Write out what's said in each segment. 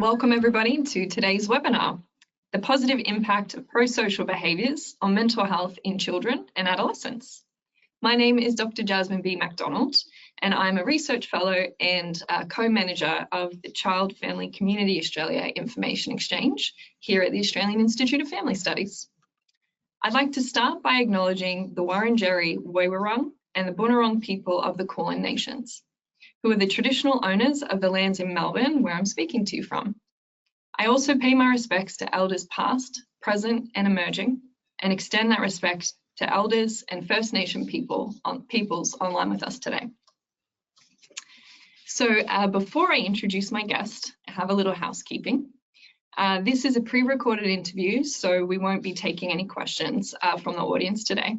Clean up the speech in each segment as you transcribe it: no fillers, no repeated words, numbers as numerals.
Welcome everybody to today's webinar, The Positive Impact of Prosocial Behaviours on Mental Health in Children and Adolescents. My name is Dr. Jasmine B. MacDonald, and I'm a Research Fellow and co-manager of the Child Family Community Australia Information Exchange here at the Australian Institute of Family Studies. I'd like to start by acknowledging the Wurundjeri Woiwurrung and the Bunurong people of the Kulin Nations, who are the traditional owners of the lands in Melbourne where I'm speaking to you from. I also pay my respects to elders past, present and emerging, and extend that respect to elders and First Nation peoples online with us today. So before I introduce my guest, I have a little housekeeping. This is a pre-recorded interview, so we won't be taking any questions from the audience today.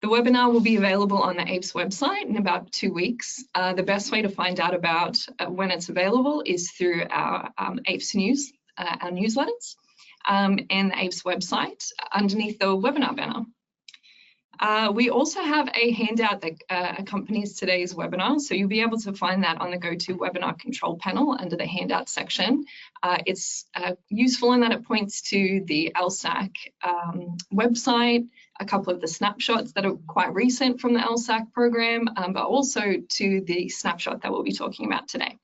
The webinar will be available on the AIFS website in about 2 weeks. The best way to find out about when it's available is through our AIFS news, our newsletters, and the AIFS website underneath the webinar banner. We also have a handout that accompanies today's webinar, so you'll be able to find that on the GoToWebinar control panel under the handout section. It's useful in that it points to the LSAC website, a couple of the snapshots that are quite recent from the LSAC program, but also to the snapshot that we'll be talking about today.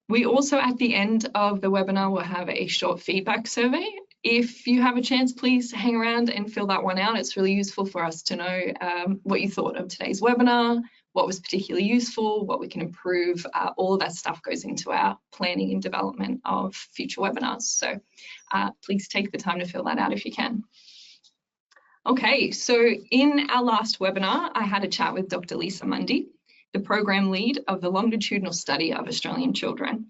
We also, at the end of the webinar, will have a short feedback survey. If you have a chance, please hang around and fill that one out. It's really useful for us to know what you thought of today's webinar, what was particularly useful, what we can improve. All of that stuff goes into our planning and development of future webinars. So please take the time to fill that out if you can. Okay, so in our last webinar, I had a chat with Dr. Lisa Mundy, the program lead of the Longitudinal Study of Australian Children.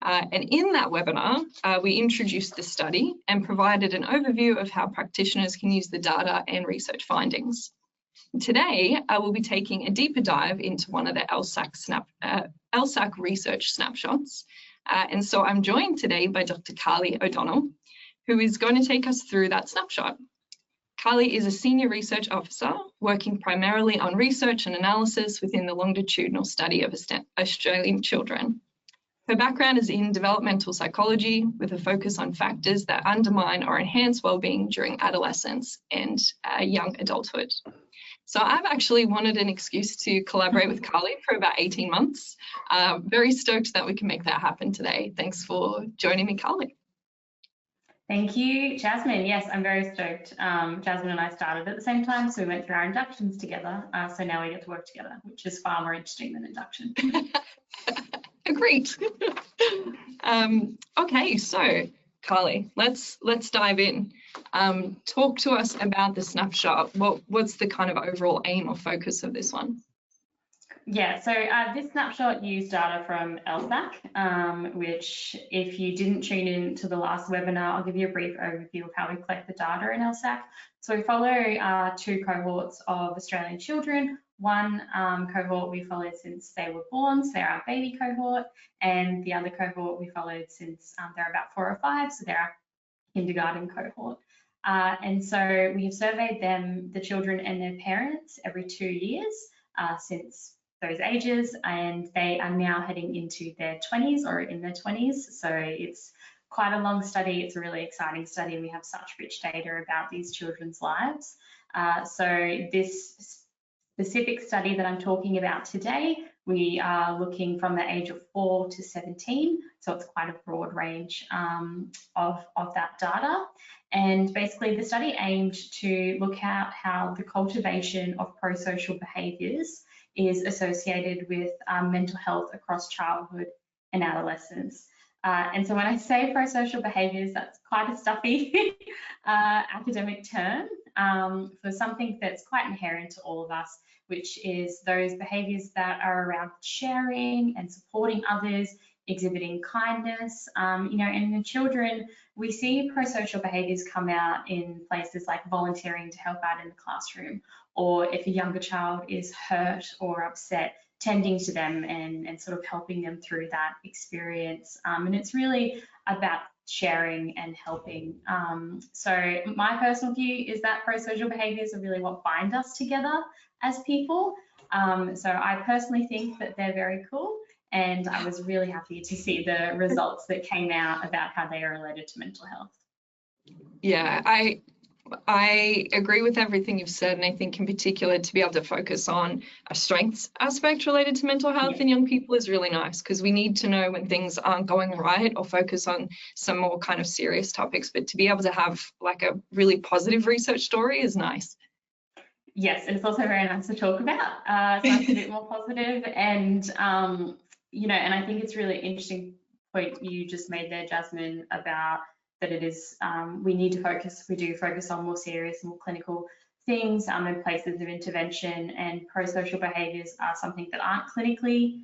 And in that webinar, we introduced the study and provided an overview of how practitioners can use the data and research findings. Today, I will be taking a deeper dive into one of the LSAC research snapshots. And so I'm joined today by Dr. Carly O'Donnell, who is going to take us through that snapshot. Carly is a senior research officer working primarily on research and analysis within the Longitudinal Study of Australian Children. Her background is in developmental psychology with a focus on factors that undermine or enhance well-being during adolescence and young adulthood. So I've actually wanted an excuse to collaborate with Carly for about 18 months. Very stoked that we can make that happen today. Thanks for joining me, Carly. Thank you, Jasmine. Yes, I'm very stoked. Jasmine and I started at the same time, so we went through our inductions together. So now we get to work together, which is far more interesting than induction. Agreed. Okay, so Carly, let's dive in. Talk to us about the snapshot. What's the kind of overall aim or focus of this one? Yeah, so this snapshot used data from LSAC, which if you didn't tune in to the last webinar, I'll give you a brief overview of how we collect the data in LSAC. So we follow 2 cohorts of Australian children. One cohort we followed since they were born, so they're our baby cohort, and the other cohort we followed since they're about 4 or 5, so they're our kindergarten cohort. And so we have surveyed them, the children and their parents, every 2 years since those ages, and they are now heading into their 20s or in their 20s. So it's quite a long study. It's a really exciting study, and we have such rich data about these children's lives. So this specific study that I'm talking about today, we are looking from the age of 4 to 17. So it's quite a broad range of that data. And basically the study aimed to look at how the cultivation of prosocial behaviours is associated with mental health across childhood and adolescence. And so when I say prosocial behaviours, that's quite a stuffy academic term for something that's quite inherent to all of us, which is those behaviours that are around sharing and supporting others, exhibiting kindness. You know, and in children, we see prosocial behaviours come out in places like volunteering to help out in the classroom, or if a younger child is hurt or upset, tending to them and sort of helping them through that experience. And it's really about sharing and helping. So my personal view is that prosocial behaviours are really what bind us together as people. So I personally think that they're very cool, and I was really happy to see the results that came out about how they are related to mental health. Yeah, I agree with everything you've said, and I think in particular to be able to focus on a strengths aspect related to mental health in young people is really nice, because we need to know when things aren't going right or focus on some more kind of serious topics, but to be able to have like a really positive research story is nice. Yes, and it's also very nice to talk about, so it's a bit more positive, and you know, and I think it's really interesting point you just made there, Jasmine, about that it is, we need to focus, we do focus on more serious, more clinical things and places of intervention, and prosocial behaviours are something that aren't clinically,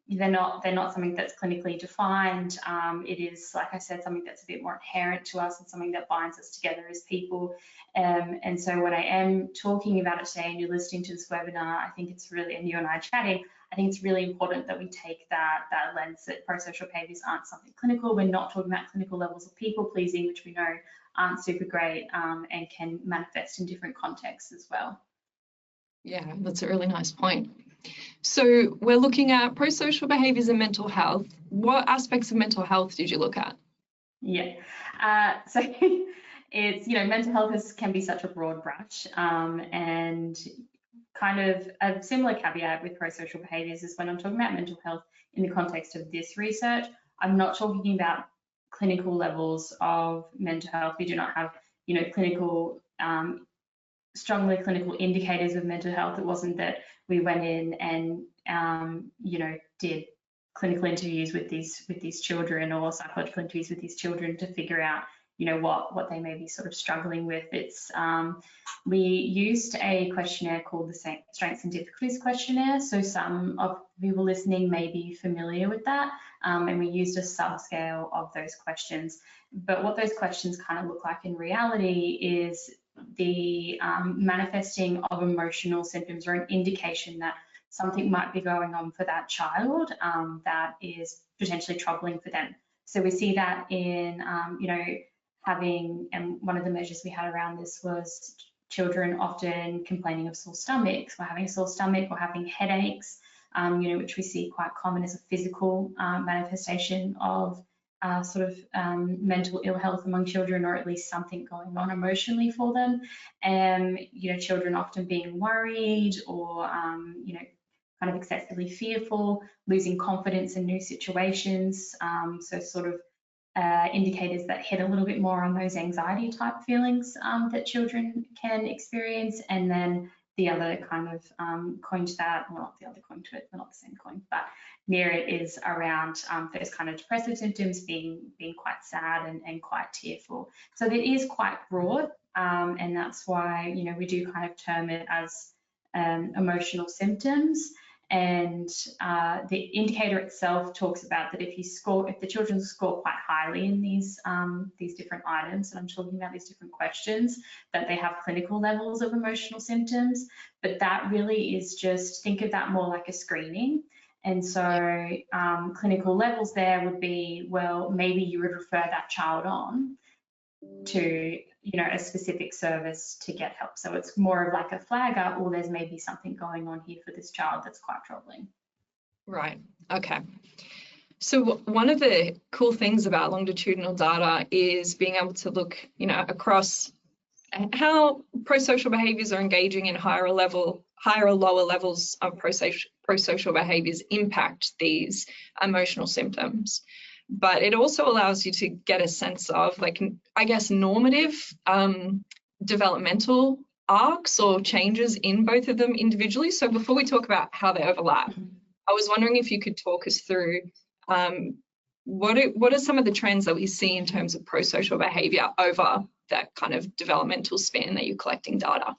they're not something that's clinically defined. It is, like I said, something that's a bit more inherent to us and something that binds us together as people. And so when I am talking about it today and you're listening to this webinar, I think it's really, and you and I are chatting, I think it's really important that we take that lens that prosocial behaviours aren't something clinical. We're not talking about clinical levels of people pleasing, which we know aren't super great, and can manifest in different contexts as well. Yeah, that's a really nice point. So we're looking at prosocial behaviours and mental health. What aspects of mental health did you look at? Yeah, so it's, you know, mental health can be such a broad brush, and kind of a similar caveat with prosocial behaviours is when I'm talking about mental health in the context of this research, I'm not talking about clinical levels of mental health. We do not have, you know, clinical, strongly clinical indicators of mental health. It wasn't that we went in and, you know, did clinical interviews with these children or psychological interviews with these children to figure out, you know, what they may be sort of struggling with. It's we used a questionnaire called the Strengths and Difficulties Questionnaire. So some of people listening may be familiar with that, and we used a subscale of those questions. But what those questions kind of look like in reality is the manifesting of emotional symptoms or an indication that something might be going on for that child that is potentially troubling for them. So we see that in, you know, having, and one of the measures we had around this was children often complaining of sore stomachs, or having a sore stomach, or having headaches, you know, which we see quite common as a physical manifestation of sort of mental ill health among children, or at least something going on emotionally for them. And, you know, children often being worried or, you know, kind of excessively fearful, losing confidence in new situations. So sort of indicators that hit a little bit more on those anxiety type feelings that children can experience. And then the other kind of coin to that, well, not the other coin to it, they're not the same coin, but near it is around those kind of depressive symptoms, being quite sad and quite tearful. So it is quite broad, and that's why, you know, we do kind of term it as emotional symptoms. And the indicator itself talks about that if the children score quite highly in these different items, and I'm talking about these different questions, that they have clinical levels of emotional symptoms. But that really is just, think of that more like a screening. And so clinical levels there would be, well, maybe you would refer that child on to, you know, a specific service to get help. So it's more of like a flagger, or there's maybe something going on here for this child that's quite troubling. Right. Okay. So one of the cool things about longitudinal data is being able to look, you know, across how prosocial behaviours are engaging in higher or lower levels of prosocial behaviours impact these emotional symptoms. But it also allows you to get a sense of, like, I guess, normative developmental arcs or changes in both of them individually. So before we talk about how they overlap, I was wondering if you could talk us through what are some of the trends that we see in terms of prosocial behaviour over that kind of developmental span that you're collecting data?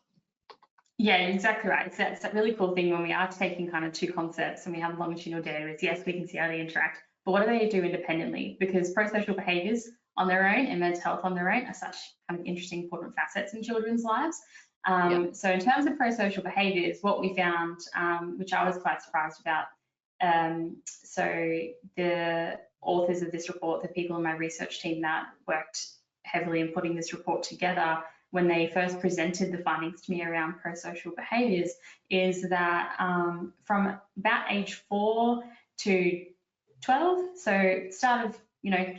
Yeah, exactly right. So that's a really cool thing when we are taking kind of two concepts and we have longitudinal data is, yes, we can see how they interact, but what do they do independently? Because prosocial behaviours on their own and mental health on their own are such kind of interesting, important facets in children's lives. So in terms of prosocial behaviours, what we found, which I was quite surprised about, so the authors of this report, the people in my research team that worked heavily in putting this report together, when they first presented the findings to me around prosocial behaviours, is that from about age 4 to 12. So start of,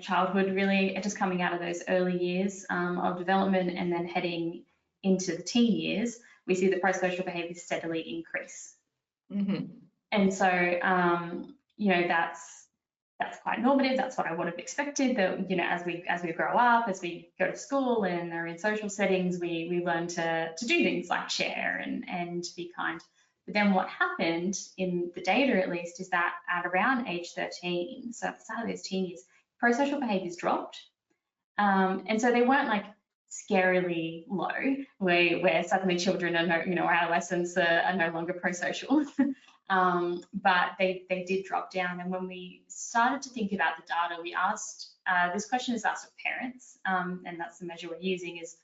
childhood, really just coming out of those early years of development and then heading into the teen years, we see the prosocial behaviours steadily increase. Mm-hmm. And so, that's quite normative. That's what I would have expected. That as we grow up, as we go to school and are in social settings, we learn to do things like share and be kind. But then what happened in the data, at least, is that at around age 13, so at the start of those teen years, prosocial behaviours dropped, and so they weren't like scarily low, where suddenly children or adolescents are no longer prosocial. But they did drop down. And when we started to think about the data, we asked, this question is asked of parents, and that's the measure we're using, is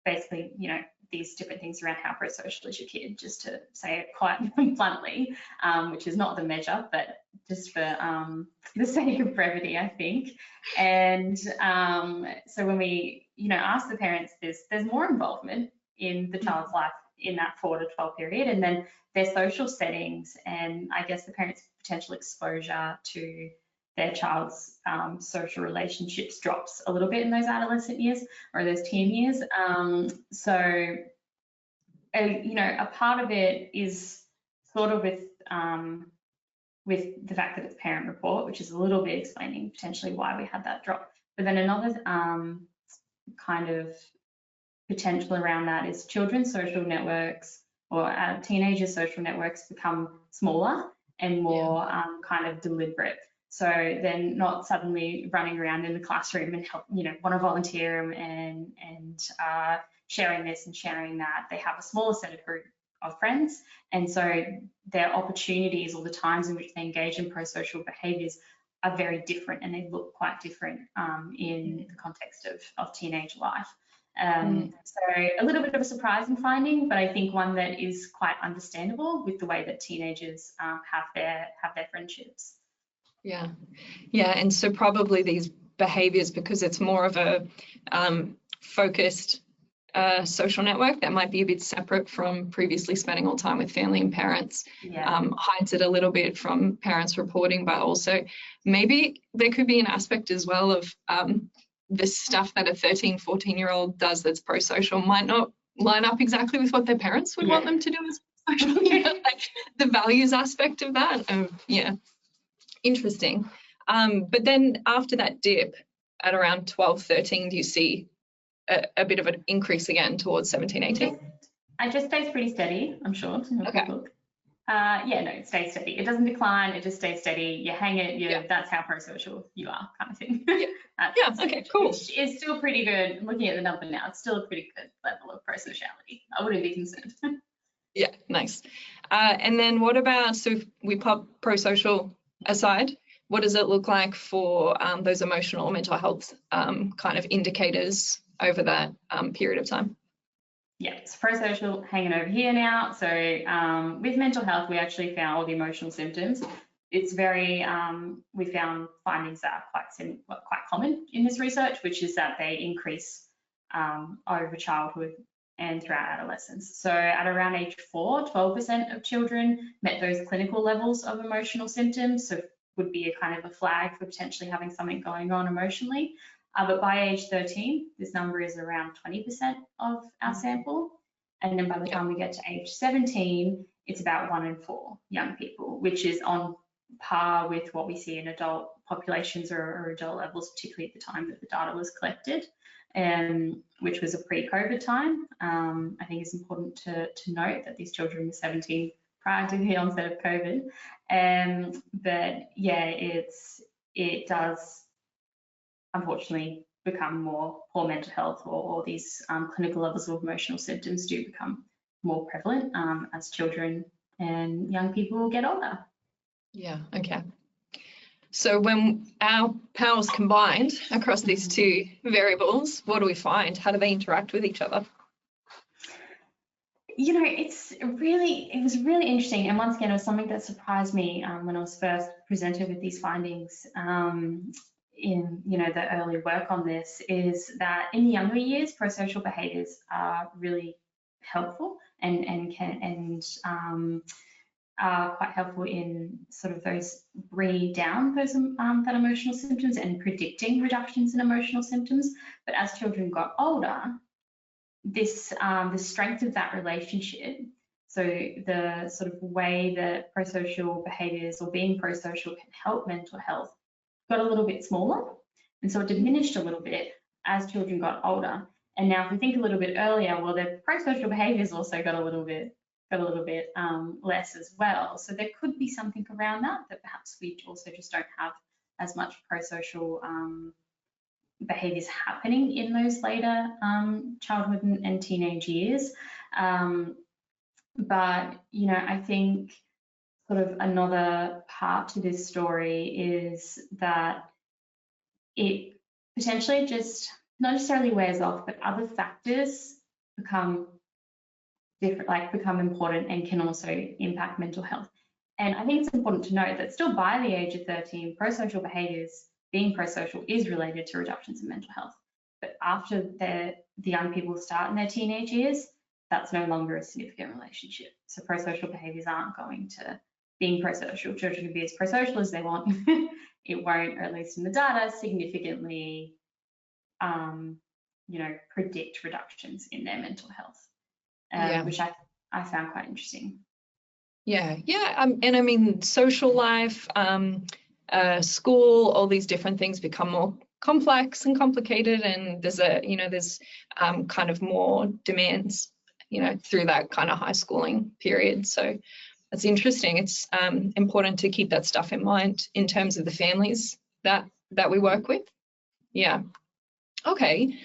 basically, these different things around how prosocial is your kid, just to say it quite bluntly, which is not the measure, but just for the sake of brevity, I think. And so when we, ask the parents, there's more involvement in the child's life in that 4 to 12 period, and then their social settings, and I guess the parents' potential exposure to their child's social relationships drops a little bit in those adolescent years or those teen years. So, a part of it is sort of with the fact that it's parent report, which is a little bit explaining potentially why we had that drop. But then another kind of potential around that is children's social networks or teenagers' social networks become smaller and more kind of deliberate. So they're not suddenly running around in the classroom and help, want to volunteer and sharing this and sharing that. They have a smaller set of group of friends, and so their opportunities or the times in which they engage in prosocial behaviours are very different, and they look quite different in the context of teenage life. So a little bit of a surprising finding, but I think one that is quite understandable with the way that teenagers have their friendships. Yeah, and so probably these behaviours, because it's more of a focused social network that might be a bit separate from previously spending all time with family and parents, hides it a little bit from parents reporting, but also maybe there could be an aspect as well of the stuff that a 13, 14-year-old does that's prosocial might not line up exactly with what their parents would want them to do as social, like the values aspect of that. Interesting. But then after that dip at around 12, 13, do you see a bit of an increase again towards 17, 18? It just stays pretty steady, I'm sure. Okay. It stays steady. It doesn't decline, it just stays steady. You hang it, that's how prosocial you are, kind of thing. Okay, cool. Which is still pretty good. Looking at the number now, it's still a pretty good level of prosociality. I wouldn't be concerned. Yeah, nice. And then what about, so if we pop prosocial aside, what does it look like for those emotional or mental health kind of indicators over that period of time? Yeah, it's prosocial hanging over here now. So with mental health, we actually found all the emotional symptoms. It's very, we found findings that are quite common in this research, which is that they increase over childhood and throughout adolescence. So at around age 4, 12% of children met those clinical levels of emotional symptoms. So would be a kind of a flag for potentially having something going on emotionally. But by age 13, this number is around 20% of our sample. And then by the time we get to age 17, it's about 1 in 4 young people, which is on par with what we see in adult populations or adult levels, particularly at the time that the data was collected, which was a pre-COVID time. I think it's important to note that these children were 17 prior to the onset of COVID. But yeah, it does unfortunately become more poor mental health, or these clinical levels of emotional symptoms do become more prevalent as children and young people get older. Yeah, okay. So when our powers combined across these two variables, what do we find? How do they interact with each other? It was really interesting. And once again, it was something that surprised me when I was first presented with these findings in the early work on this, is that in the younger years, prosocial behaviours are really helpful and are quite helpful in sort of those bringing down those that emotional symptoms and predicting reductions in emotional symptoms. But as children got older, this the strength of that relationship, so the sort of way that prosocial behaviours or being prosocial can help mental health, got a little bit smaller, and so it diminished a little bit as children got older. And now if we think a little bit earlier, well, the prosocial behaviours also got a little bit less as well. So there could be something around that perhaps we also just don't have as much prosocial behaviours happening in those later childhood and teenage years. But, you know, I think sort of another part to this story is that it potentially just not necessarily wears off, but other factors become different, like become important and can also impact mental health. And I think it's important to note that still by the age of 13, prosocial behaviours, being prosocial is related to reductions in mental health. But after the young people start in their teenage years, that's no longer a significant relationship. So prosocial behaviours aren't going to being prosocial. Children can be as prosocial as they want. It won't, or at least in the data, significantly, you know, predict reductions in their mental health, which I found quite interesting. Yeah. And I mean, social life, school, all these different things become more complex and complicated, and there's kind of more demands, you know, through that kind of high schooling period. So that's interesting. It's important to keep that stuff in mind in terms of the families that we work with. Yeah. Okay.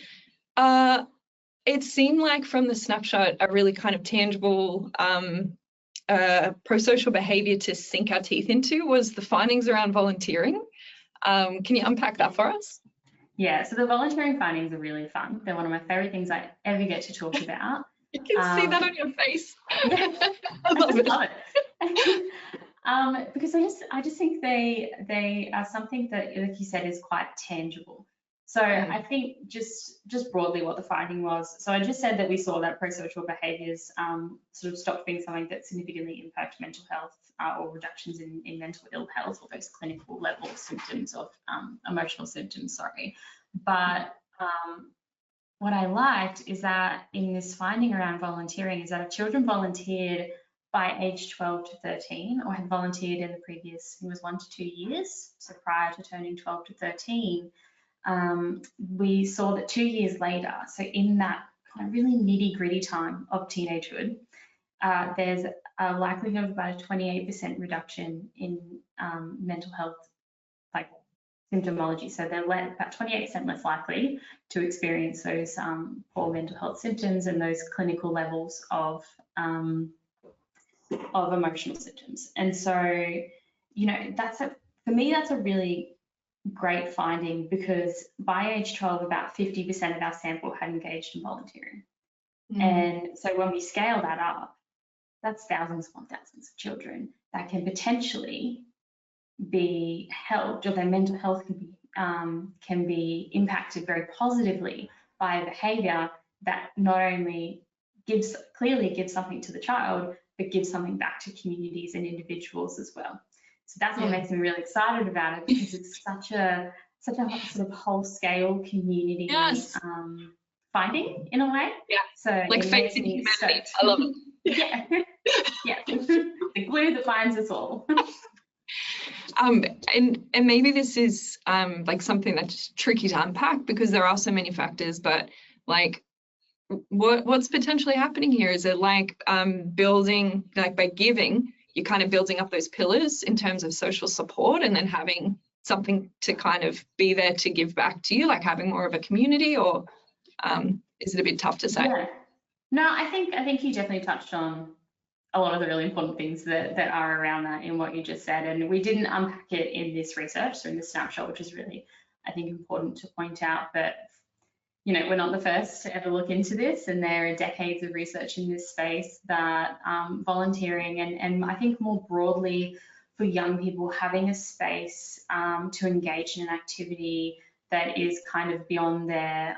It seemed like from the snapshot a really kind of tangible prosocial behaviour to sink our teeth into was the findings around volunteering. Can you unpack that for us? Yeah, so the volunteering findings are really fun. They're one of my favourite things I ever get to talk about. You can see that on your face. Yeah, I love it. Because I just think they are something that, like you said, is quite tangible. So I think just broadly what the finding was. So I just said that we saw that prosocial behaviours sort of stopped being something that significantly impacted mental health or reductions in mental ill health or those clinical level symptoms of emotional symptoms, sorry. But what I liked is that in this finding around volunteering is that if children volunteered by age 12 to 13 or had volunteered in the previous, it was 1 to 2 years, so prior to turning 12 to 13, we saw that 2 years later, so in that kind of really nitty-gritty time of teenagehood, there's a likelihood of about a 28% reduction in mental health, like symptomology. So they're about 28% less likely to experience those poor mental health symptoms and those clinical levels of emotional symptoms. And so, you know, for me, that's a really great finding, because by age 12, about 50% of our sample had engaged in volunteering. And so when we scale that up, that's thousands upon thousands of children that can potentially be helped, or their mental health can be impacted very positively by a behaviour that not only clearly gives something to the child, but gives something back to communities and individuals as well. So that's what makes me really excited about it, because it's such a sort of whole scale community finding in a way. Yeah. So like faith in humanity. I love it. Yeah. The glue that binds us all. And maybe this is like something that's tricky to unpack because there are so many factors, but like what's potentially happening here? Is it like building, like by giving, you're kind of building up those pillars in terms of social support, and then having something to kind of be there to give back to you, like having more of a community, or is it a bit tough to say? Yeah. No, I think you definitely touched on a lot of the really important things that are around that in what you just said. And we didn't unpack it in this research, so in the snapshot, which is really, I think, important to point out. But, you know, we're not the first to ever look into this, and there are decades of research in this space that volunteering and I think more broadly for young people, having a space to engage in an activity that is kind of beyond their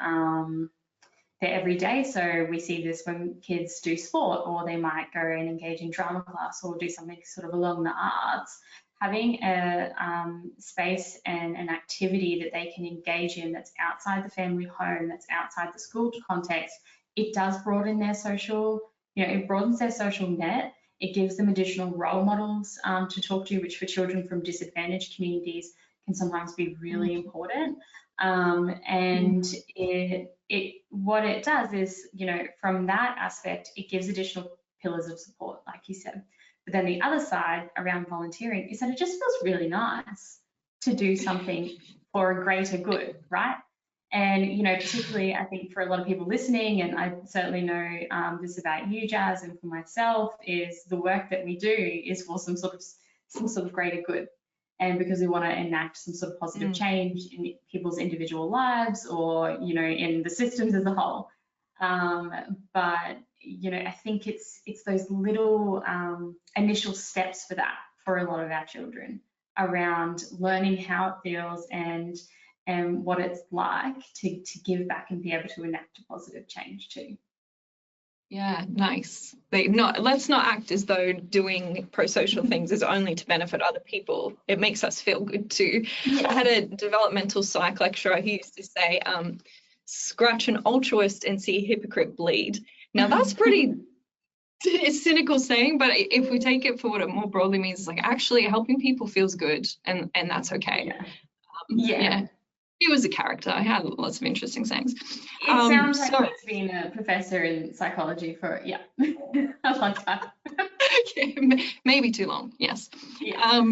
their everyday. So we see this when kids do sport, or they might go and engage in drama class or do something sort of along the arts. Having a space and an activity that they can engage in that's outside the family home, that's outside the school context, it does broaden their social, it broadens their social net. It gives them additional role models to talk to, which for children from disadvantaged communities can sometimes be really important. And what it does is, from that aspect, it gives additional pillars of support, like you said. But then the other side around volunteering is that it just feels really nice to do something for a greater good, right? And, particularly I think for a lot of people listening, and I certainly know this about you, Jazz, and for myself, is the work that we do is for some sort of greater good. And because we want to enact some sort of positive change in people's individual lives, or, in the systems as a whole. But, I think it's those little initial steps for that for a lot of our children, around learning how it feels and what it's like to give back and be able to enact a positive change too. Yeah, nice. Let's not act as though doing prosocial things is only to benefit other people. It makes us feel good too. Yeah. I had a developmental psych lecturer who used to say, scratch an altruist and see a hypocrite bleed. Now that's pretty cynical saying, but if we take it for what it more broadly means, it's like actually helping people feels good, and that's okay. Yeah. He was a character. I had lots of interesting sayings. It sounds like he's been a professor in psychology for, a long time. Maybe too long, yes. Yeah.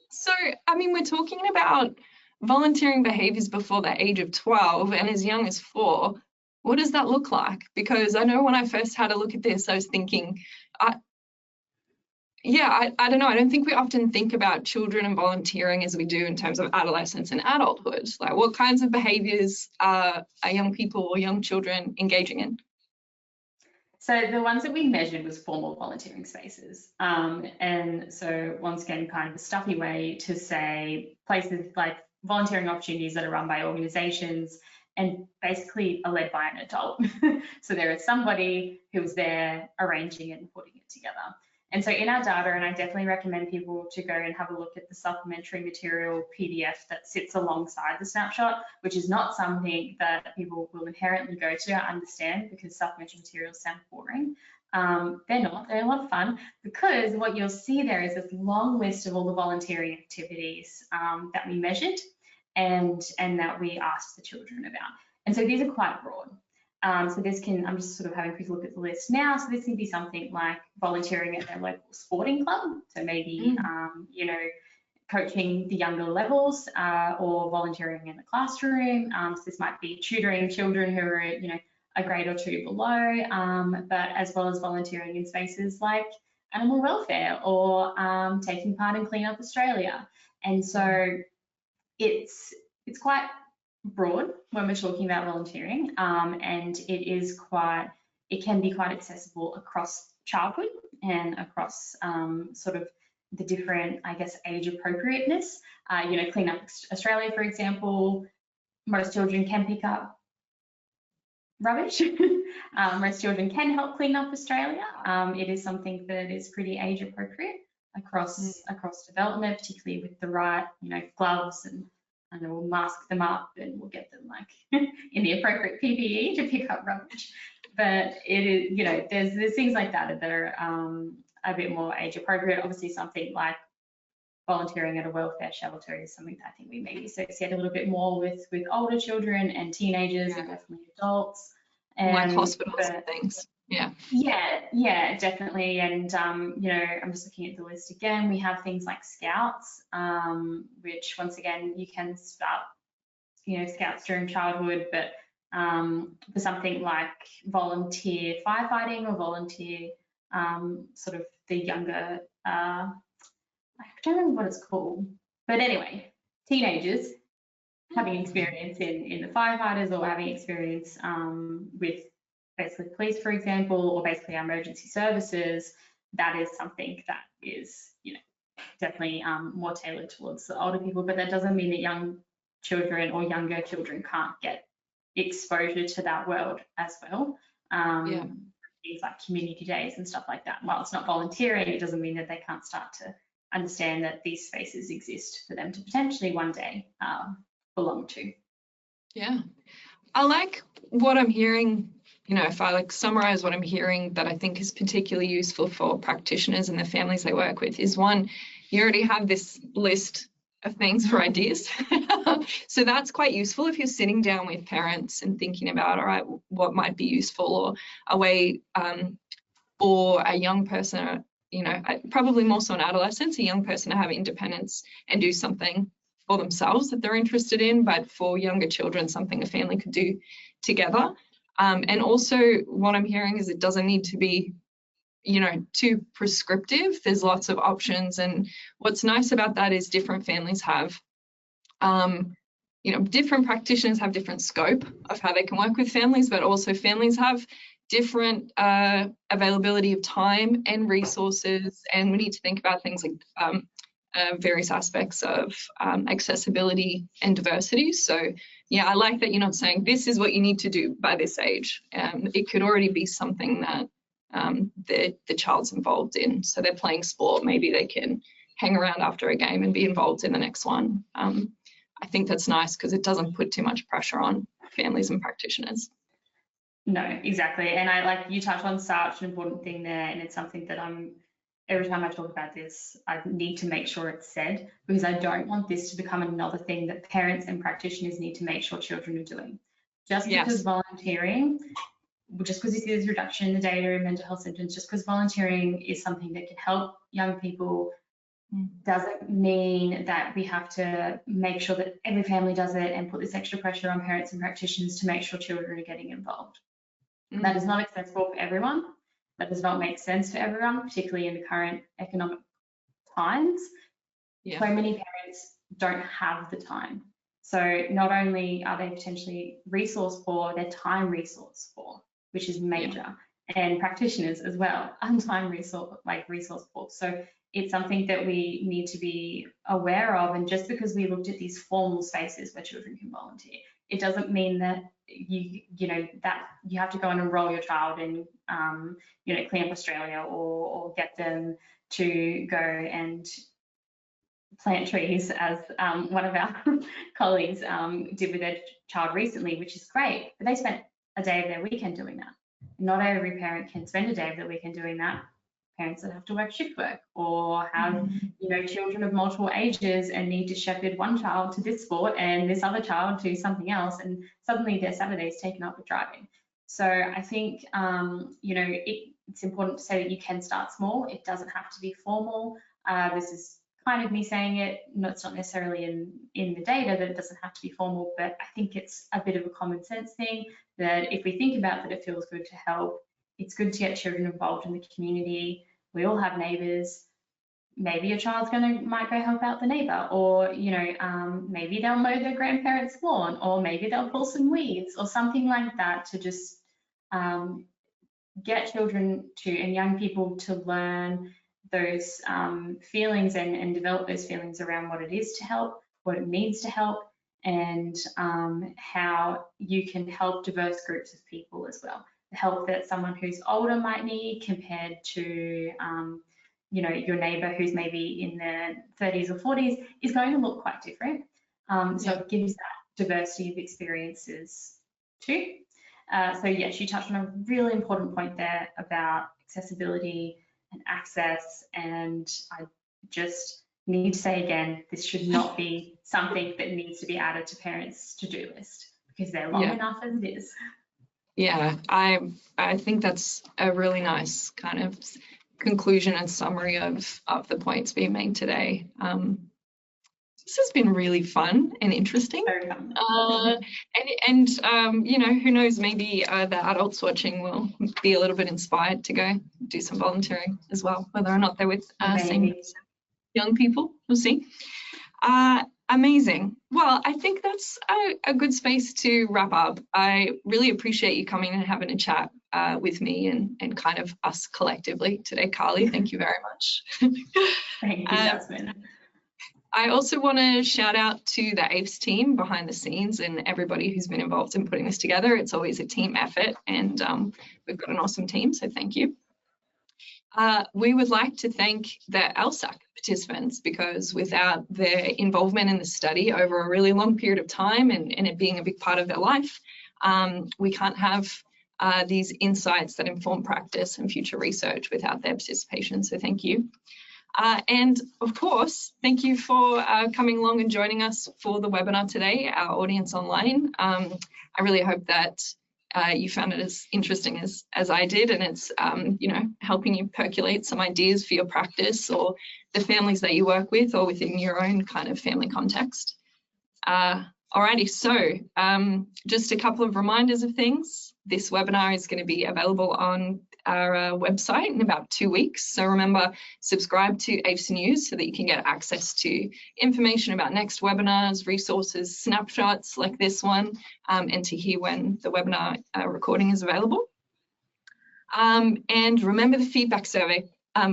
So, I mean, we're talking about volunteering behaviours before the age of 12 and as young as 4. What does that look like? Because I know when I first had a look at this, I was thinking, I don't know. I don't think we often think about children and volunteering as we do in terms of adolescence and adulthood. Like, what kinds of behaviours are young people or young children engaging in? So the ones that we measured was formal volunteering spaces. And so once again, kind of a stuffy way to say places like volunteering opportunities that are run by organisations and basically are led by an adult. So there is somebody who's there arranging it and putting it together. And so in our data, and I definitely recommend people to go and have a look at the supplementary material PDF that sits alongside the snapshot, which is not something that people will inherently go to, I understand, because supplementary materials sound boring. They're not, they're a lot of fun, because what you'll see there is this long list of all the volunteering activities that we measured and that we asked the children about. And so these are quite broad. So this can, I'm just sort of having a quick look at the list now. So this can be something like volunteering at their local sporting club. So maybe, coaching the younger levels or volunteering in the classroom. So this might be tutoring children who are, a grade or 2 below, but as well as volunteering in spaces like animal welfare or taking part in Clean Up Australia. And so it's quite broad when we're talking about volunteering, and it can be quite accessible across childhood and across sort of the different, I guess, age appropriateness. Clean Up Australia, for example, most children can pick up rubbish. Most children can help clean up Australia. It is something that is pretty age appropriate across development, particularly with the right, gloves, and we'll mask them up and we'll get them like in the appropriate PPE to pick up rubbish. But it is, there's things like that that are a bit more age appropriate. Obviously, something like volunteering at a welfare shelter is something that I think we maybe associate a little bit more with older children and teenagers and definitely adults. And, like hospitals and things. Yeah, definitely. And, I'm just looking at the list again. We have things like Scouts, which once again, you can start, Scouts during childhood, but for something like volunteer firefighting or volunteer sort of the younger, I don't remember what it's called, but anyway, teenagers having experience in the firefighters or having experience with basically police, for example, or basically our emergency services, that is something that is, definitely more tailored towards the older people. But that doesn't mean that young children or younger children can't get exposure to that world as well. Yeah. Things like community days and stuff like that. While it's not volunteering, it doesn't mean that they can't start to understand that these spaces exist for them to potentially one day belong to. Yeah. I like what I'm hearing, you know, if I like summarize what I'm hearing that I think is particularly useful for practitioners and the families they work with is, one, you already have this list of things for ideas. So that's quite useful if you're sitting down with parents and thinking about, all right, what might be useful, or a way for a young person, you know, probably more so an adolescent, a young person to have independence and do something for themselves that they're interested in, but for younger children, something a family could do together. And also what I'm hearing is it doesn't need to be, you know, too prescriptive. There's lots of options. And what's nice about that is different families have, you know, different practitioners have different scope of how they can work with families, but also families have different availability of time and resources. And we need to think about things like various aspects of accessibility and diversity. So yeah, I like that you're not saying this is what you need to do by this age. It could already be something that the child's involved in. So they're playing sport, maybe they can hang around after a game and be involved in the next one. I think that's nice because it doesn't put too much pressure on families and practitioners. No, exactly. And I like you touched on such an important thing there, and it's something that every time I talk about this, I need to make sure it's said, because I don't want this to become another thing that parents and practitioners need to make sure children are doing. Just because volunteering, just because you see this reduction in the data in mental health symptoms, just because volunteering is something that can help young people, doesn't mean that we have to make sure that every family does it and put this extra pressure on parents and practitioners to make sure children are getting involved. That is not accessible for everyone. That does not make sense for everyone, particularly in the current economic times. So many parents don't have the time. So not only are they potentially resource poor, they're time resource poor, which is major. And practitioners as well, time resource poor. So it's something that we need to be aware of. And just because we looked at these formal spaces where children can volunteer, it doesn't mean that you know that you have to go and enroll your child in you know, Clean Up Australia, or get them to go and plant trees, as one of our colleagues did with their child recently, which is great. But they spent a day of their weekend doing that. Not every parent can spend a day of their weekend doing that. Parents that have to work shift work, or have you know, children of multiple ages and need to shepherd one child to this sport and this other child to something else, and suddenly their Saturday is taken up with driving. So I think you know, it's important to say that you can start small. It doesn't have to be formal. This is kind of me saying it. No, it's not necessarily in the data that it doesn't have to be formal, but I think it's a bit of a common sense thing that if we think about that, it feels good to help. It's good to get children involved in the community. We all have neighbours. Maybe your child's might go help out the neighbour, or you know, maybe they'll mow their grandparents' lawn, or maybe they'll pull some weeds, or something like that, to just get children to, and young people to learn those feelings and develop those feelings around what it is to help, what it means to help, and how you can help diverse groups of people as well. The help that someone who's older might need compared to you know, your neighbour who's maybe in their 30s or 40s is going to look quite different. So it gives that diversity of experiences too. So yes, you touched on a really important point there about accessibility and access, and I just need to say again, this should not be something that needs to be added to parents' to-do list, because they're long enough as it is. Yeah, I think that's a really nice kind of conclusion and summary of the points being made today. This has been really fun and interesting. And you know, who knows, maybe the adults watching will be a little bit inspired to go do some volunteering as well, whether or not they're with same young people. We'll see. Amazing. Well, I think that's a good space to wrap up. I really appreciate you coming and having a chat with me and kind of us collectively today, Carly. Thank you very much. Thank you, Jasmine. I also want to shout out to the AIFs team behind the scenes and everybody who's been involved in putting this together. It's always a team effort, and we've got an awesome team, so thank you. We would like to thank the LSAC participants, because without their involvement in the study over a really long period of time and it being a big part of their life, we can't have these insights that inform practice and future research without their participation, so thank you. And of course, thank you for coming along and joining us for the webinar today, our audience online. I really hope that you found it as interesting as I did, and it's you know, helping you percolate some ideas for your practice or the families that you work with or within your own kind of family context. Alrighty, so just a couple of reminders of things. This webinar is going to be available on our website in about 2 weeks. So remember, subscribe to AIFs News so that you can get access to information about next webinars, resources, snapshots like this one, and to hear when the webinar recording is available. And remember the feedback survey.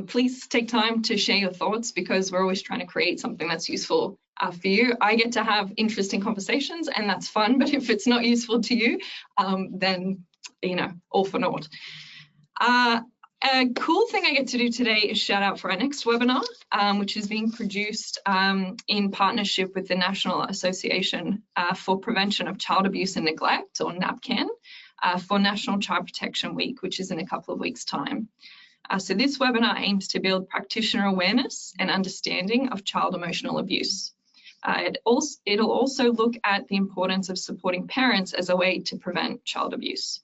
Please take time to share your thoughts, because we're always trying to create something that's useful for you. I get to have interesting conversations and that's fun, but if it's not useful to you, then, you know, all for naught. A cool thing I get to do today is shout out for our next webinar, which is being produced in partnership with the National Association for Prevention of Child Abuse and Neglect, or NAPCAN, for National Child Protection Week, which is in a couple of weeks' time. So this webinar aims to build practitioner awareness and understanding of child emotional abuse. It'll also look at the importance of supporting parents as a way to prevent child abuse.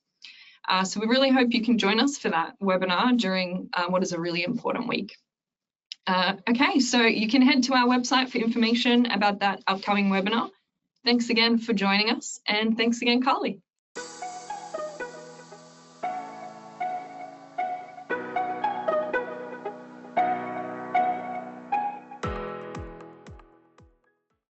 So we really hope you can join us for that webinar during what is a really important week. Okay, so you can head to our website for information about that upcoming webinar. Thanks again for joining us, and thanks again, Carly.